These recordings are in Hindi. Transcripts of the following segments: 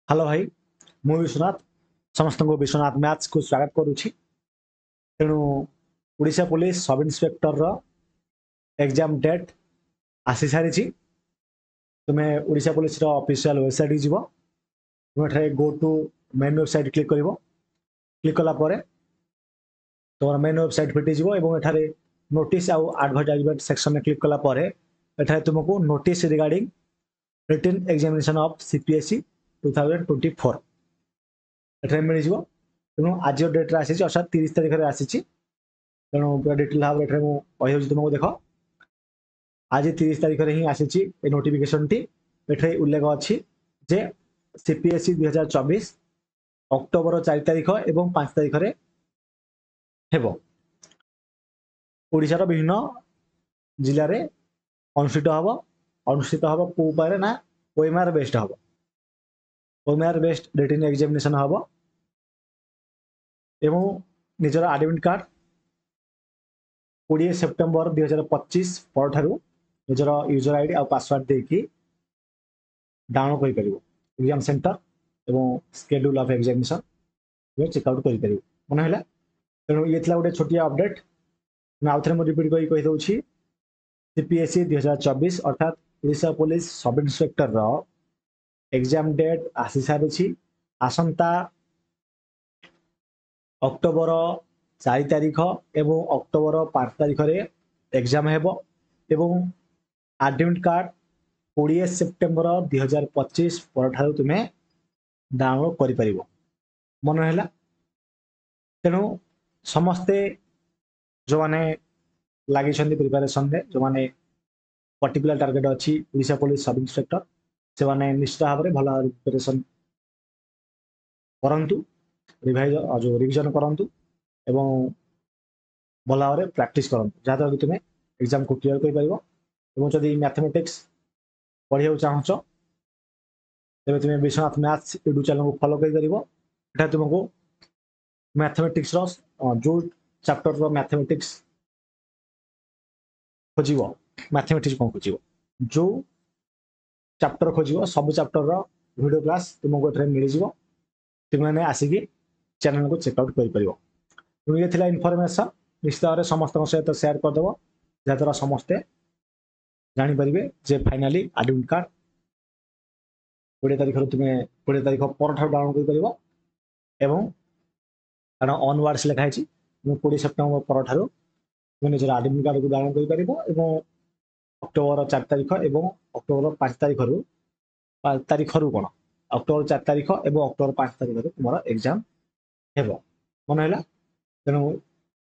हेलो भाई मु विश्वनाथ समस्त को विश्वनाथ मैथ्स को स्वागत करुच्ची तेणु ओडिशा पुलिस सब इन्स्पेक्टर रो एग्जाम डेट आसी सारी तुम्हें ओडिशा पुलिस रो ऑफिशियल वेबसाइट जीव तुम एठारे go to main website click करिवो क्लिक कला परे तुम्हारा मेन वेबसाइट फिटी जीवो एवं एठारे नोटिस आउ एडवर्टाइजमेंट सेक्शन में क्लिक कला परे एठारे तुमको notice regarding written examination of CPSE 2024 एठारे मिल जिवो तेणु आज डेट रे आसी अर्थात 30 तारिख रे आसी तेणु पूरा डिटेल भाव एठारे मु कहि तुमको देख आज 30 तारिख रे ही आसी ए नोटिफिकेशन टी एठारे उल्लेख अछि जे सीपीएसई 2024 अक्टोबर 4 तारिख एवं 5 तारिख रे हेबो ओडिशा रो विभिन्न जिल्ला रे अनुष्ठित हबो को उपाय ना ओएमआर बेस्ड हबो ओएमआर बेस्ड रिटन एग्जामिनेशन हबो एवं निजर एडमिट कार्ड 20 सेप्टेम्बर 2025 परठारु निजर यूजर आईडी और पासवर्ड देकी डाउनलोड करि परिबो एग्जाम सेंटर एवं शेड्यूल ऑफ एग्जामिनेशन वे चेक आउट करि परिबो मन हैला तेणु ये थिला गोटे छोटिया अपडेट मैं आउ थरे रिपीट कहि दउछि सीपीएसई 2024 अर्थात ओडिशा पुलिस सब इन्स्पेक्टर रो एग्जाम डेट आसी सारी आसंता अक्टोबर 4 तारिख एवं अक्टोबर 5 तारिख रे एग्जाम हेबो एवं एडमिट कार्ड 20 सेप्टेम्बर 2025 परठारु तुमे डाउनलोड करि परिबो मन हैला तेणु समस्ते जो माने लागि छथि प्रिपरेशन रे जो माने पर्टिकुलर टार्गेट अछि ओडिशा पुलिस सब इन्स्पेक्टर से माने निश्चित भाव में भल प्रिपरेशन करंतु रिवाइज जो रिवीजन करंतु एवं भल भाव में प्रैक्टिस करंतु जहाँ कि तुम्हें एग्जाम को क्लियर कर परिबो एवं जदि मैथमेटिक्स पढ़िया चाहछ तेरे तुम्हें विश्वनाथ मैथ्स यूट्यूब चैनल को फॉलो कर परिबो एटा तुमको मैथमेटिक्स रो जो चैप्टर रो मैथमेटिक्स खोजिबो मैथमेटिक्स को खोजिबो जो चैप्टर खोजिबो सब चैप्टर रो वीडियो क्लास तुमको एठरे मिल जिवो तुमने आसिकी चैनल को चेक आउट कर परिबो तो ये थिला इन्फॉर्मेशन निश्चित भाव समस्त सहित शेयर कर देबो जहाँ समस्ते जानी परिबे जे फाइनली एडमिट कार्ड 20 तारिख तुम्हें 20 तारिख पर डाउनलोड कर परिबो एवं कारण ऑनवर्ड्स लिखा है 20 सेप्टेम्बर पर तुम निजर एडमिट कार्ड को डाउनलोड कर परिबो एवं अक्टोबर 4 तारिख एवं अक्टोबर 5 तारिख कौन अक्टोबर 4 तारिख एवं अक्टोबर 5 तारिख तुम एग्जाम हेबो मन हैला तेणु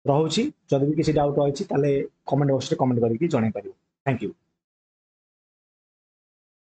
रोची जदि भी किसी डाउट रही कमेंट बॉक्स रे कमेंट करके जणाई पारिबो थैंक यू।